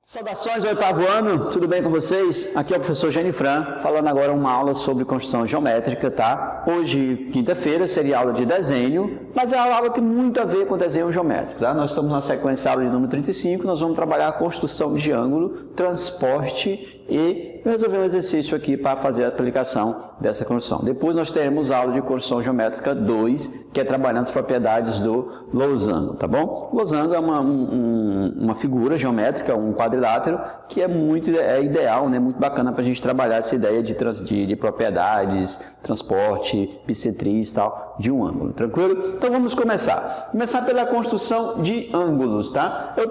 Saudações, oitavo ano, tudo bem com vocês? Aqui é o professor Genifran, falando agora uma aula sobre construção geométrica, tá? Hoje, quinta-feira, seria aula de desenho, mas a aula tem muito a ver com desenho geométrico, tá? Nós estamos na sequência aula de número 35, nós vamos trabalhar a construção de ângulo, transporte e resolver um exercício aqui para fazer a aplicação dessa construção. Depois nós teremos a aula de construção geométrica 2, que é trabalhando as propriedades do losango, tá bom? Losango é uma figura geométrica, um quadrilátero, que é ideal, né? Muito bacana para a gente trabalhar essa ideia de propriedades, transporte, bissetriz e tal, de um ângulo, tranquilo? Então vamos começar. Começar pela construção de ângulos, tá? Eu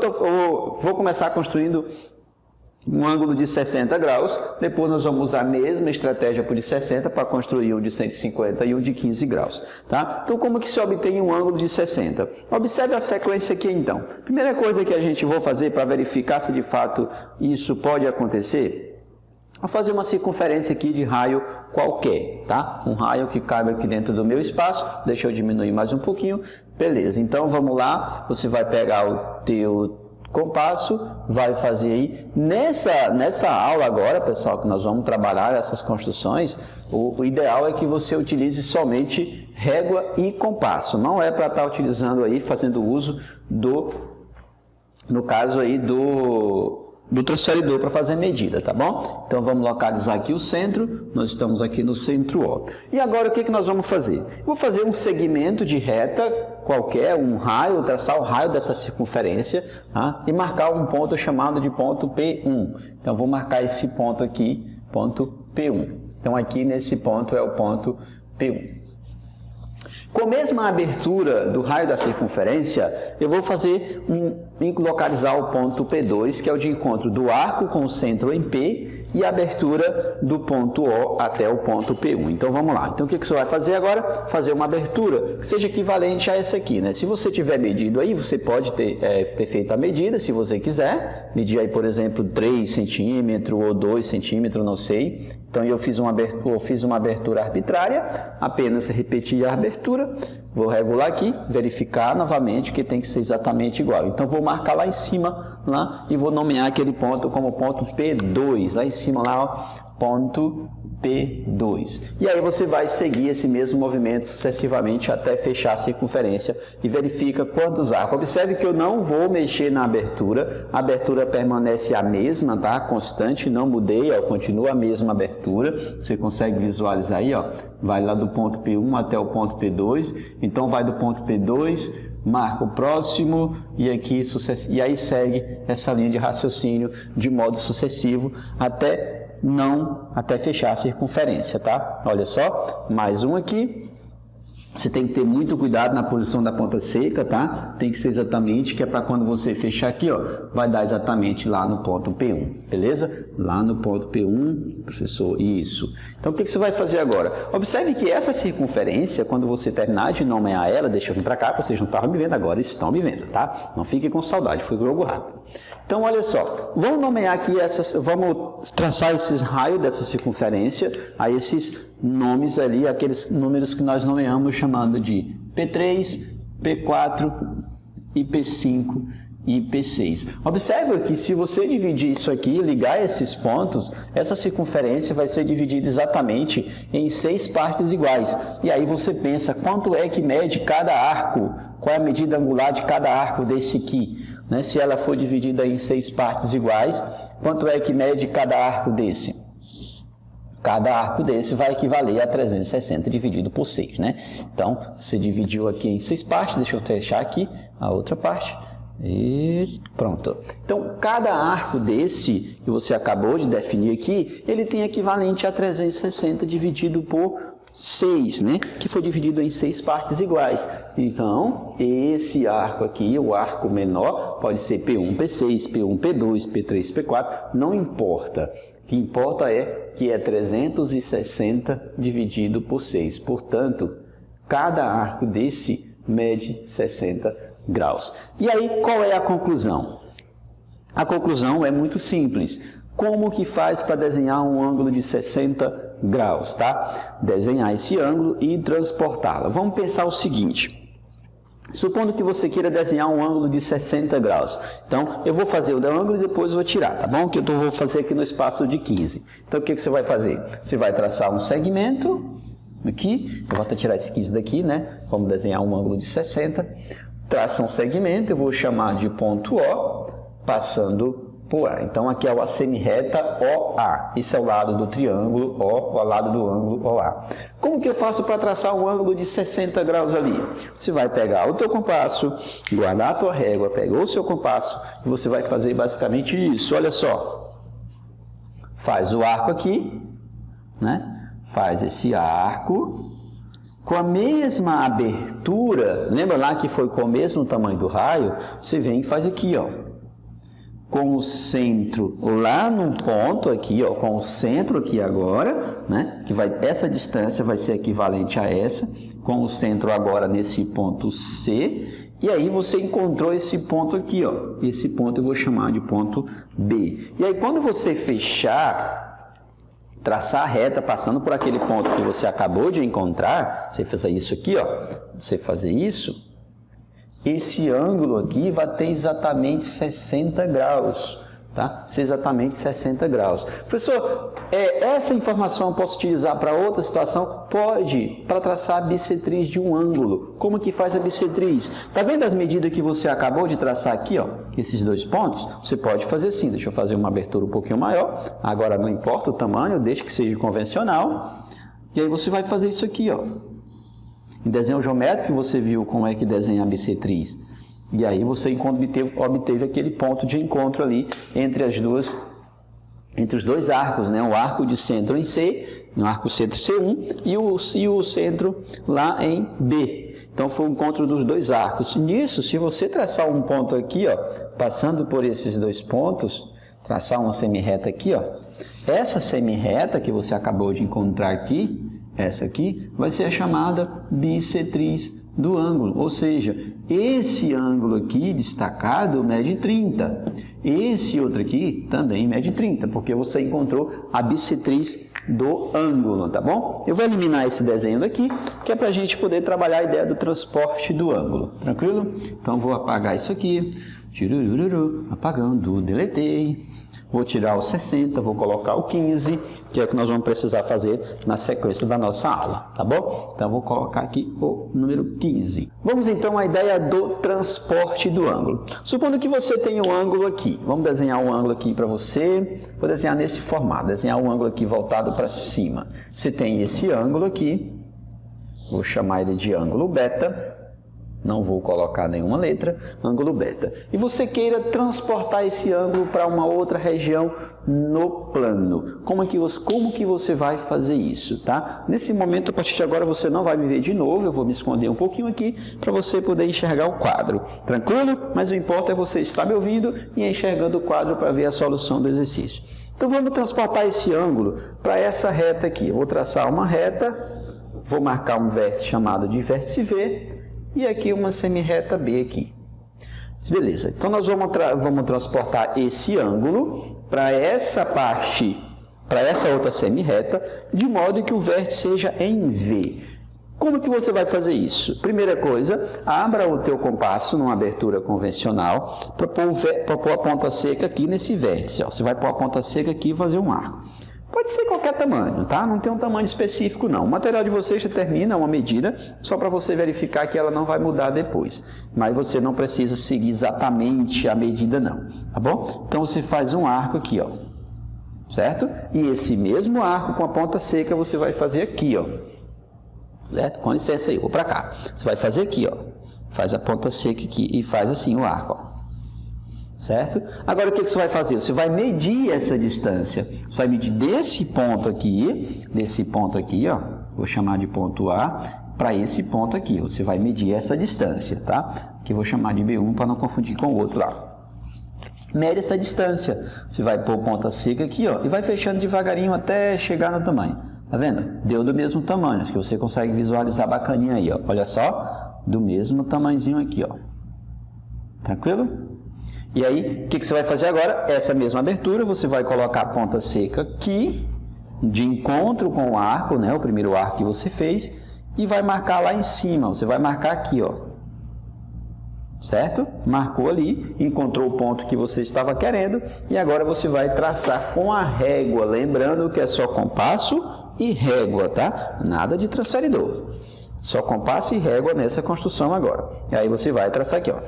vou começar construindo um ângulo de 60 graus, depois nós vamos usar a mesma estratégia por de 60 para construir um de 150 e um de 15 graus, tá? Então, como que se obtém um ângulo de 60? Observe a sequência aqui, então. Primeira coisa que a gente vai fazer para verificar se de fato isso pode acontecer, vou fazer uma circunferência aqui de raio qualquer, tá? Um raio que cabe aqui dentro do meu espaço, deixa eu diminuir mais um pouquinho, beleza. Então, vamos lá, você vai pegar o teu compasso, vai fazer aí, nessa aula agora, pessoal, que nós vamos trabalhar essas construções, o ideal é que você utilize somente régua e compasso, não é para estar utilizando aí, fazendo uso no caso aí do transferidor para fazer medida, tá bom? Então vamos localizar aqui o centro, nós estamos aqui no centro O. E agora o que nós vamos fazer? Vou fazer um segmento de reta qualquer, um raio, traçar o raio dessa circunferência, tá? E marcar um ponto chamado de ponto P1. Então vou marcar esse ponto aqui, ponto P1. Então aqui nesse ponto é o ponto P1. Com a mesma abertura do raio da circunferência, eu vou fazer localizar o ponto P2, que é o de encontro do arco com o centro em P e a abertura do ponto O até o ponto P1. Então vamos lá. Então o que você vai fazer agora? Fazer uma abertura que seja equivalente a essa aqui, né? Se você tiver medido aí, você pode ter feito a medida, se você quiser. Medir aí, por exemplo, 3 centímetros ou 2 centímetros, não sei. Então eu fiz uma abertura arbitrária, apenas repetir a abertura. Vou regular aqui, verificar novamente que tem que ser exatamente igual. Então vou marcar lá em cima, lá, e vou nomear aquele ponto como ponto P2, lá em cima, lá, ó, ponto P2. E aí você vai seguir esse mesmo movimento sucessivamente até fechar a circunferência e verifica quantos arcos. Observe que eu não vou mexer na abertura, a abertura permanece a mesma, tá? Constante, não mudei, ó, continua a mesma abertura. Você consegue visualizar aí, ó, vai lá do ponto P1 até o ponto P2, então vai do ponto P2, marca o próximo e aqui e aí segue essa linha de raciocínio de modo sucessivo até fechar a circunferência, tá? Olha só, mais um aqui. Você tem que ter muito cuidado na posição da ponta seca, tá? Tem que ser exatamente, que é para quando você fechar aqui, ó, vai dar exatamente lá no ponto P1, beleza? Lá no ponto P1, professor, isso. Então, o que você vai fazer agora? Observe que essa circunferência, quando você terminar de nomear ela, deixa eu vir para cá, vocês não estavam me vendo, agora estão me vendo, tá? Não fiquem com saudade, foi jogo rápido. Então, olha só, vamos nomear aqui vamos traçar esses raios dessa circunferência, a esses nomes ali, aqueles números que nós nomeamos chamando de P3, P4 e P5 e P6. Observe que se você dividir isso aqui, ligar esses pontos, essa circunferência vai ser dividida exatamente em 6 partes iguais. E aí você pensa, quanto é que mede cada arco? Qual é a medida angular de cada arco desse aqui? Né? Se ela for dividida em 6 partes iguais, quanto é que mede cada arco desse? Cada arco desse vai equivaler a 360 dividido por 6, né? Então, você dividiu aqui em 6 partes, deixa eu fechar aqui a outra parte. E pronto. Então, cada arco desse que você acabou de definir aqui, ele tem equivalente a 360 dividido por 6, né? Que foi dividido em 6 partes iguais. Então, esse arco aqui, o arco menor, pode ser P1, P6, P1, P2, P3, P4, não importa. O que importa é que é 360 dividido por 6. Portanto, cada arco desse mede 60 graus. E aí, qual é a conclusão? A conclusão é muito simples. Como que faz para desenhar um ângulo de 60 graus, tá? Desenhar esse ângulo e transportá-lo. Vamos pensar o seguinte. Supondo que você queira desenhar um ângulo de 60 graus. Então, eu vou fazer o do ângulo e depois vou tirar, tá bom? Que eu vou fazer aqui no espaço de 15. Então, o que você vai fazer? Você vai traçar um segmento aqui. Eu vou até tirar esse 15 daqui, né? Vamos desenhar um ângulo de 60. Traça um segmento, eu vou chamar de ponto O, passando por A. Então, aqui é a semirreta OA. Esse é o lado do triângulo O, o lado do ângulo OA. Como que eu faço para traçar um ângulo de 60 graus ali? Você vai pegar o teu compasso, guardar a tua régua, pegou o seu compasso e você vai fazer basicamente isso. Olha só. Faz o arco aqui, né? Faz esse arco com a mesma abertura. Lembra lá que foi com o mesmo tamanho do raio? Você vem e faz aqui, ó. Com o centro lá num ponto aqui, ó, com o centro aqui agora, né, que essa distância vai ser equivalente a essa, com o centro agora nesse ponto C, e aí você encontrou esse ponto aqui, ó, esse ponto eu vou chamar de ponto B. E aí quando você fechar, traçar a reta passando por aquele ponto que você acabou de encontrar, você fazer isso aqui, ó, você fazer isso, esse ângulo aqui vai ter exatamente 60 graus, tá? Exatamente 60 graus. Professor, essa informação eu posso utilizar para outra situação? Pode, para traçar a bissetriz de um ângulo. Como que faz a bissetriz? Tá vendo as medidas que você acabou de traçar aqui, ó? Esses dois pontos? Você pode fazer assim, deixa eu fazer uma abertura um pouquinho maior. Agora não importa o tamanho, desde que seja convencional. E aí você vai fazer isso aqui, ó. Em desenho geométrico você viu como é que desenha a bissetriz. E aí você obteve aquele ponto de encontro ali entre os dois arcos, né? O arco de centro em C, no arco centro C1 e o centro lá em B. Então foi o encontro dos dois arcos. Nisso, se você traçar um ponto aqui, ó, passando por esses dois pontos, traçar uma semirreta aqui, ó, essa semirreta que você acabou de encontrar aqui, essa aqui, vai ser a chamada bissetriz do ângulo, ou seja, esse ângulo aqui destacado mede 30, esse outro aqui também mede 30, porque você encontrou a bissetriz do ângulo, tá bom? Eu vou eliminar esse desenho daqui, que é para a gente poder trabalhar a ideia do transporte do ângulo, tranquilo? Então vou apagar isso aqui, apagando, deletei. Vou tirar o 60, vou colocar o 15, que é o que nós vamos precisar fazer na sequência da nossa aula, tá bom? Então, vou colocar aqui o número 15. Vamos então à ideia do transporte do ângulo. Supondo que você tenha um ângulo aqui. Vamos desenhar um ângulo aqui para você. Vou desenhar nesse formato, desenhar um ângulo aqui voltado para cima. Você tem esse ângulo aqui, vou chamar ele de ângulo beta. Não vou colocar nenhuma letra, ângulo beta. E você queira transportar esse ângulo para uma outra região no plano. Como que você vai fazer isso, tá? Nesse momento, a partir de agora, você não vai me ver de novo. Eu vou me esconder um pouquinho aqui para você poder enxergar o quadro. Tranquilo? Mas o importante é você estar me ouvindo e enxergando o quadro para ver a solução do exercício. Então, vamos transportar esse ângulo para essa reta aqui. Eu vou traçar uma reta, vou marcar um vértice chamado de vértice V, e aqui uma semirreta B aqui. Beleza, então nós vamos transportar esse ângulo para essa parte, para essa outra semirreta, de modo que o vértice seja em V. Como que você vai fazer isso? Primeira coisa, abra o teu compasso numa abertura convencional para pôr a ponta seca aqui nesse vértice. Ó. Você vai pôr a ponta seca aqui e fazer um arco. Pode ser qualquer tamanho, tá? Não tem um tamanho específico, não. O material de vocês determina uma medida, só para você verificar que ela não vai mudar depois. Mas você não precisa seguir exatamente a medida, não. Tá bom? Então, você faz um arco aqui, ó. Certo? E esse mesmo arco com a ponta seca você vai fazer aqui, ó. Certo? Com licença aí, vou para cá. Você vai fazer aqui, ó. Faz a ponta seca aqui e faz assim o arco, ó. Certo? Agora, o que você vai fazer? Você vai medir essa distância. Você vai medir desse ponto aqui, ó, vou chamar de ponto A, para esse ponto aqui. Você vai medir essa distância, tá? Que eu vou chamar de B1 para não confundir com o outro lá. Mede essa distância. Você vai pôr ponta seca aqui, ó, e vai fechando devagarinho até chegar no tamanho. Tá vendo? Deu do mesmo tamanho, acho que você consegue visualizar bacaninha aí, ó. Olha só, do mesmo tamanhozinho aqui, ó. Tranquilo? E aí, o que você vai fazer agora? Essa mesma abertura, você vai colocar a ponta seca aqui, de encontro com o arco, né? O primeiro arco que você fez, e vai marcar lá em cima. Você vai marcar aqui, ó. certo? Marcou ali, encontrou o ponto que você estava querendo e agora você vai traçar com a régua, lembrando que é só compasso e régua, tá? Nada de transferidor. Só compasso e régua nessa construção agora. E aí você vai traçar aqui, ó.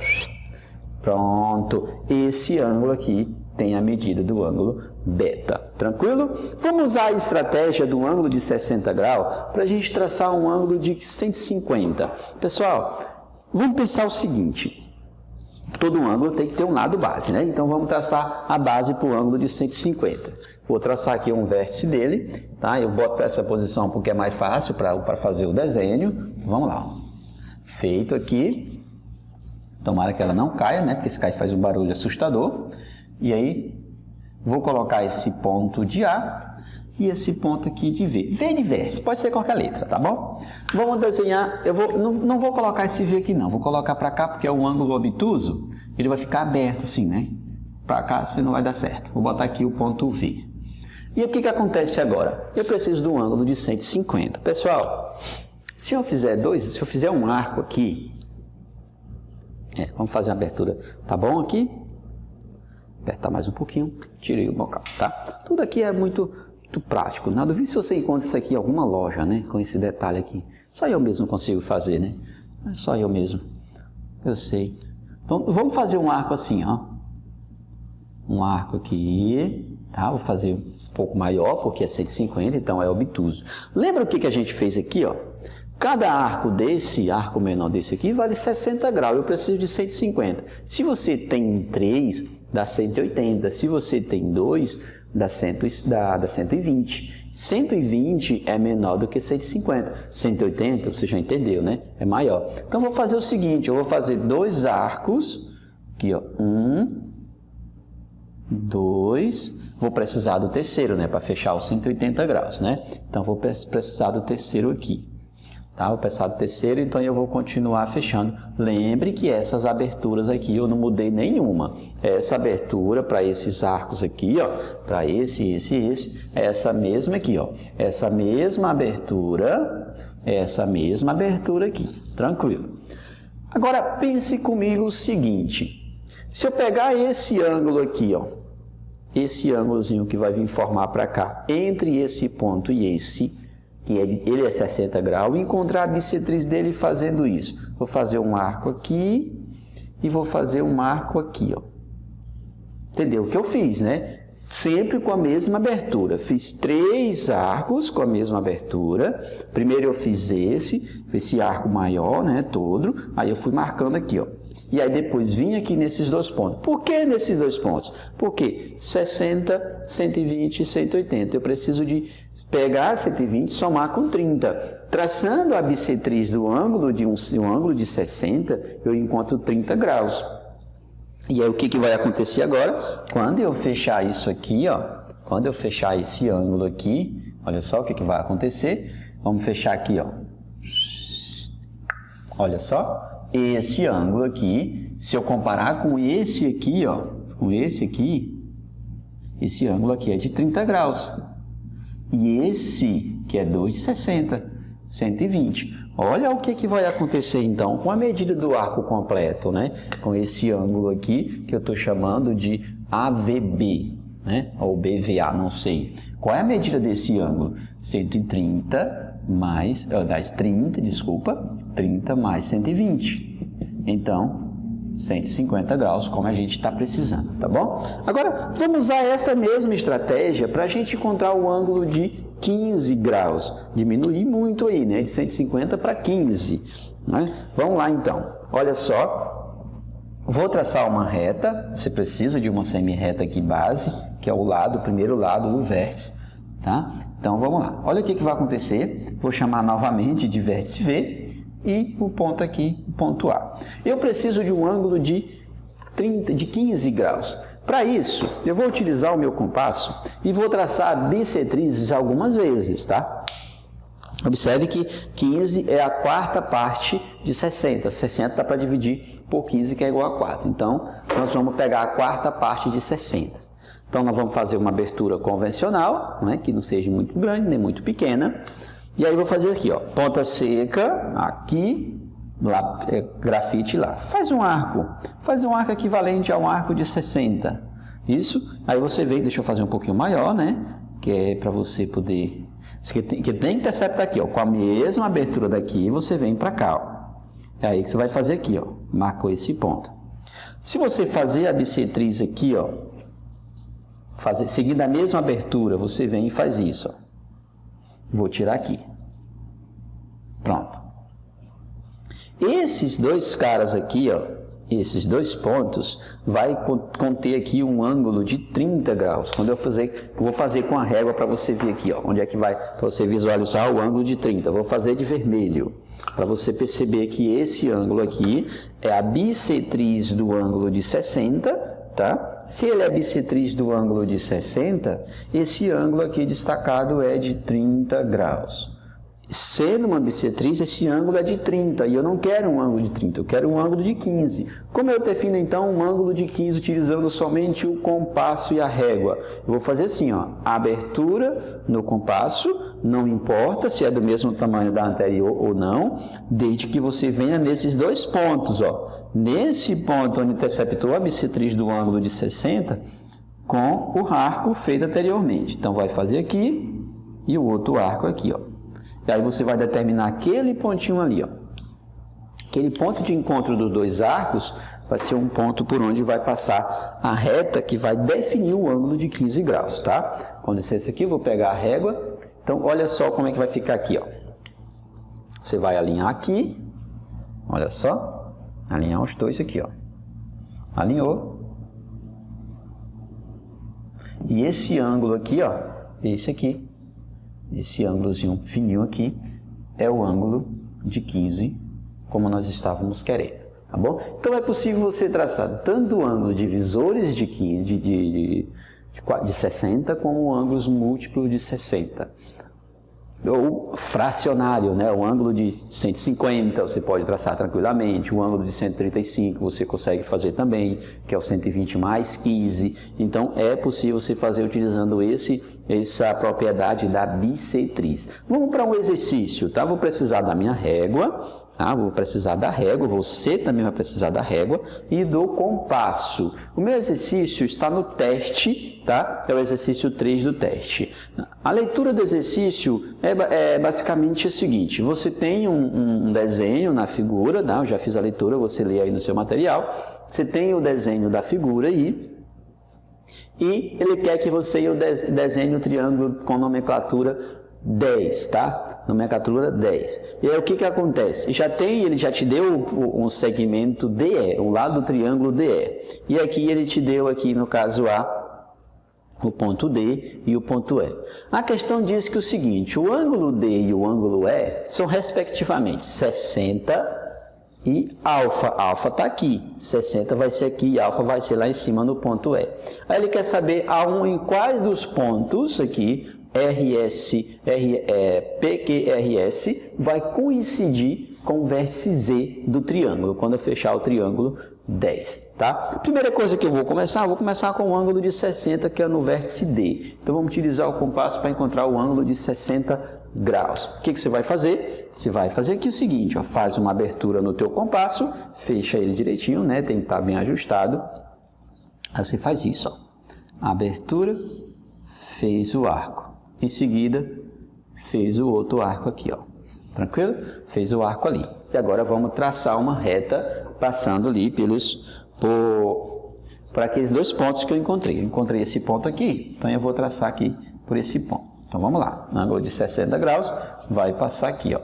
Pronto. Esse ângulo aqui tem a medida do ângulo beta. Tranquilo? Vamos usar a estratégia do ângulo de 60 graus para a gente traçar um ângulo de 150. Pessoal, vamos pensar o seguinte. Todo ângulo tem que ter um lado base, né? Então, vamos traçar a base para o ângulo de 150. Vou traçar aqui um vértice dele, tá? Eu boto para essa posição porque é mais fácil para fazer o desenho. Vamos lá. Feito aqui. Tomara que ela não caia, né? Porque se cair faz um barulho assustador. E aí, vou colocar esse ponto de A e esse ponto aqui de V. V de vértice, pode ser qualquer letra, tá bom? Vamos desenhar, não vou colocar esse V aqui não, vou colocar para cá porque é um ângulo obtuso, ele vai ficar aberto assim, né? Para cá você não vai dar certo. Vou botar aqui o ponto V. E o que acontece agora? Eu preciso de um ângulo de 150. Pessoal, se eu fizer um arco aqui, vamos fazer uma abertura, tá bom aqui? Apertar mais um pouquinho, tirei o bocal, tá? Tudo aqui é muito prático. Na dúvida se você encontra isso aqui em alguma loja, né? Com esse detalhe aqui. Só eu mesmo consigo fazer, né? É só eu mesmo. Eu sei. Então, vamos fazer um arco assim, ó. Um arco aqui, tá? Vou fazer um pouco maior, porque é 150, então é obtuso. Lembra o que a gente fez aqui, ó? Cada arco desse, arco menor desse aqui, vale 60 graus. Eu preciso de 150. Se você tem 3, dá 180. Se você tem 2, dá 120. 120 é menor do que 150. 180, você já entendeu, né? É maior. Então, vou fazer o seguinte, eu vou fazer 2 arcos, aqui, ó, 1, 2, vou precisar do terceiro, né? Para fechar os 180 graus, né? Então, vou precisar do terceiro aqui. Tá? Vou precisar do terceiro, então eu vou continuar fechando. Lembre que essas aberturas aqui eu não mudei nenhuma. Essa abertura para esses arcos aqui, ó, para esse, é essa mesma aqui, ó. Essa mesma abertura aqui. Tranquilo. Agora pense comigo o seguinte. Se eu pegar esse ângulo aqui, ó, esse ângulozinho que vai vir formar para cá, entre esse ponto e esse, ele é 60 graus, e encontrar a bissetriz dele fazendo isso. Vou fazer um arco aqui e vou fazer um arco aqui, ó. Entendeu o que eu fiz, né? Sempre com a mesma abertura. Fiz 3 arcos com a mesma abertura. Primeiro eu fiz esse arco maior, né, todo. Aí eu fui marcando aqui, ó. E aí depois vim aqui nesses 2 pontos. Por que nesses 2 pontos? Porque 60, 120 e 180. Eu preciso de pegar 120 e somar com 30. Traçando a bissetriz do ângulo de um ângulo de 60, eu encontro 30 graus. E aí o que vai acontecer agora? Quando eu fechar isso aqui, ó, quando eu fechar esse ângulo aqui, olha só o que vai acontecer. Vamos fechar aqui, ó. Olha só. Esse ângulo aqui, se eu comparar com esse aqui, ó, com esse aqui, esse ângulo aqui é de 30 graus. E esse, que é 2,60, 120. Olha o que vai acontecer, então, com a medida do arco completo, né? Com esse ângulo aqui, que eu estou chamando de AVB, né? Ou BVA, não sei. Qual é a medida desse ângulo? 130 mais, 30 mais 120. Então, 150 graus, como a gente está precisando, tá bom? Agora, vamos usar essa mesma estratégia para a gente encontrar o ângulo de 15 graus. Diminuir muito aí, né? De 150 para 15. Né? Vamos lá, então. Olha só. Vou traçar uma reta. Você precisa de uma semi-reta aqui base, que é o primeiro lado do vértice. Tá? Então, vamos lá. Olha o que vai acontecer. Vou chamar novamente de vértice V e o ponto aqui, o ponto A. Eu preciso de um ângulo de 15 graus. Para isso, eu vou utilizar o meu compasso e vou traçar bissetrizes algumas vezes, tá? Observe que 15 é a quarta parte de 60. 60 dá para dividir por 15, que é igual a 4. Então, nós vamos pegar a quarta parte de 60. Então, nós vamos fazer uma abertura convencional, né, que não seja muito grande nem muito pequena. E aí, vou fazer aqui, ó, ponta seca, aqui, lá, grafite lá. Faz um arco equivalente a um arco de 60. Isso, aí você vem, deixa eu fazer um pouquinho maior, né? Que é para você poder... Que tem interceptar aqui, ó. Com a mesma abertura daqui, você vem para cá, ó. É aí que você vai fazer aqui, ó. Marcou esse ponto. Se você fazer a bissetriz aqui, ó, seguindo a mesma abertura, você vem e faz isso, ó. Vou tirar aqui. Pronto. Esses dois caras aqui, ó, esses dois pontos, vai conter aqui um ângulo de 30 graus. Quando eu vou fazer com a régua para você ver aqui, ó, onde é que vai, para você visualizar o ângulo de 30. Eu vou fazer de vermelho, para você perceber que esse ângulo aqui é a bissetriz do ângulo de 60, tá? Se ele é bissetriz do ângulo de 60, esse ângulo aqui destacado é de 30 graus. Sendo uma bissetriz, esse ângulo é de 30, e eu não quero um ângulo de 30, eu quero um ângulo de 15. Como eu defino então um ângulo de 15 utilizando somente o compasso e a régua? Eu vou fazer assim, ó, a abertura no compasso, não importa se é do mesmo tamanho da anterior ou não, desde que você venha nesses dois pontos, ó. Nesse ponto onde interceptou a bissetriz do ângulo de 60, com o arco feito anteriormente. Então vai fazer aqui e o outro arco aqui, ó. E aí você vai determinar aquele pontinho ali, ó. Aquele ponto de encontro dos dois arcos vai ser um ponto por onde vai passar a reta que vai definir o ângulo de 15 graus, tá? Com licença aqui, eu vou pegar a régua. Então, olha só como é que vai ficar aqui, ó. Você vai alinhar aqui, olha só, alinhar os dois aqui, ó. Alinhou. E esse ângulo aqui, ó, esse aqui, esse ângulozinho fininho aqui, é o ângulo de 15, como nós estávamos querendo, tá bom? Então é possível você traçar tanto ângulos divisores de 15, de 60, como ângulos múltiplos de 60. Ou fracionário, né? O ângulo de 150 você pode traçar tranquilamente, o ângulo de 135 você consegue fazer também, que é o 120 mais 15. Então é possível você fazer utilizando essa propriedade da bissetriz. Vamos para um exercício, tá? Vou precisar da minha régua. Ah, vou precisar da régua, você também vai precisar da régua e do compasso. O meu exercício está no teste, tá? É o exercício 3 do teste. A leitura do exercício é basicamente o seguinte: você tem um desenho na figura, tá? Eu já fiz a leitura, você lê aí no seu material. Você tem o desenho da figura aí. E ele quer que você desenhe o triângulo com nomenclatura 10, tá? Nomenclatura 10. E aí o que acontece? Ele já te deu um segmento DE, o lado do triângulo DE. E aqui ele te deu aqui, no caso A, o ponto D e o ponto E. A questão diz que o seguinte: o ângulo D e o ângulo E são respectivamente 60 e alfa. Alfa está aqui, 60 vai ser aqui e alfa vai ser lá em cima no ponto E. Aí ele quer saber em quais dos pontos aqui PQRS vai coincidir com o vértice Z do triângulo, quando eu fechar o triângulo 10, tá? Primeira coisa que eu vou começar com o ângulo de 60, que é no vértice D. Então vamos utilizar o compasso para encontrar o ângulo de 60 graus. O que você vai fazer? Você vai fazer aqui o seguinte, ó, faz uma abertura no teu compasso, fecha ele direitinho, né? Tem que estar bem ajustado. Aí você faz isso, ó. Abertura, fez o arco. Em seguida, fez o outro arco aqui, ó. Tranquilo? Fez o arco ali. E agora vamos traçar uma reta passando ali por aqueles dois pontos que eu encontrei. Eu encontrei esse ponto aqui, então eu vou traçar aqui por esse ponto. Então vamos lá. Ângulo de 60 graus vai passar aqui, ó.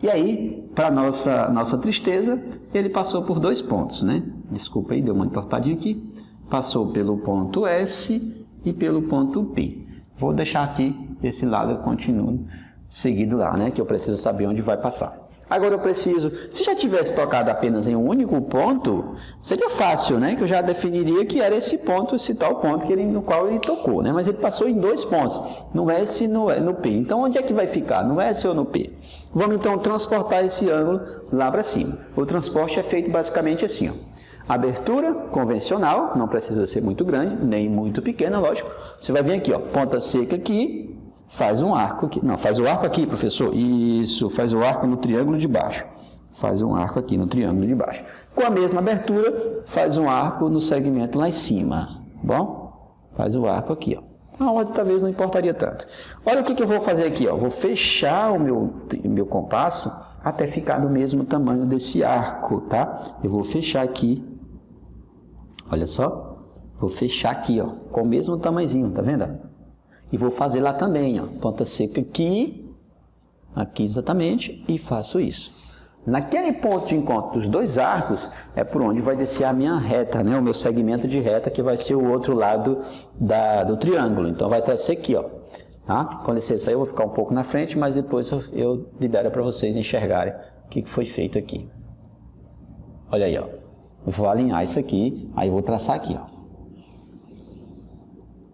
E aí, para nossa tristeza, ele passou por dois pontos, né? Desculpa aí, deu uma entortadinha aqui. Passou pelo ponto S e pelo ponto P. Vou deixar aqui esse lado, eu continuo seguido lá, né? Que eu preciso saber onde vai passar. Agora eu preciso, se já tivesse tocado apenas em um único ponto, seria fácil, né? Que eu já definiria que era esse ponto, esse tal ponto no qual ele tocou, né? Mas ele passou em dois pontos, no S e no P. Então onde é que vai ficar? No S ou no P? Vamos então transportar esse ângulo lá para cima. O transporte é feito basicamente assim, ó. Abertura convencional, não precisa ser muito grande, nem muito pequena, lógico. Você vai vir aqui, ó, ponta seca aqui, faz um arco aqui. Não, faz o arco aqui, professor. Isso, faz o arco no triângulo de baixo. faz um arco aqui no triângulo de baixo. Com a mesma abertura, faz um arco no segmento lá em cima, bom? Faz o arco aqui, ó. A ordem talvez não importaria tanto. Olha o que eu vou fazer aqui, ó. Vou fechar o meu compasso até ficar do mesmo tamanho desse arco, tá? Eu vou fechar aqui, olha só, vou fechar aqui, ó, com o mesmo tamanhozinho, tá vendo? E vou fazer lá também, ó, ponta seca aqui exatamente, e faço isso. Naquele ponto de encontro dos dois arcos, é por onde vai descer a minha reta, né? O meu segmento de reta, que vai ser o outro lado do triângulo. Então, vai estar esse aqui, ó. Tá? Com licença, eu vou ficar um pouco na frente, mas depois eu libero para vocês enxergarem o que foi feito aqui. Olha aí, ó. Eu vou alinhar isso aqui, aí eu vou traçar aqui, ó.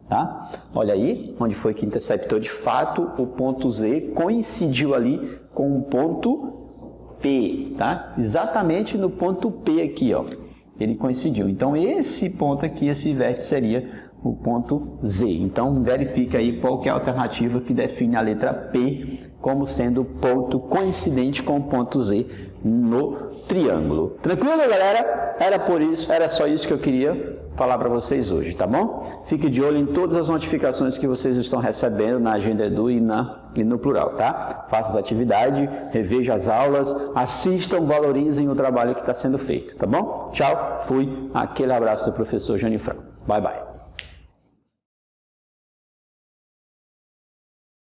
Tá? Olha aí, onde foi que interceptou de fato o ponto Z, coincidiu ali com o ponto P, tá? Exatamente no ponto P aqui, ó. Ele coincidiu. Então, esse ponto aqui, esse vértice seria o ponto Z. Então, verifique aí qual que é a alternativa que define a letra P como sendo o ponto coincidente com o ponto Z no triângulo. Tranquilo, galera? Era só isso que eu queria falar para vocês hoje, tá bom? Fique de olho em todas as notificações que vocês estão recebendo na Agenda Edu e no Plural, tá? Faça as atividades, reveja as aulas, assistam, valorizem o trabalho que está sendo feito, tá bom? Tchau, fui. Aquele abraço do professor Janifran. Bye, bye.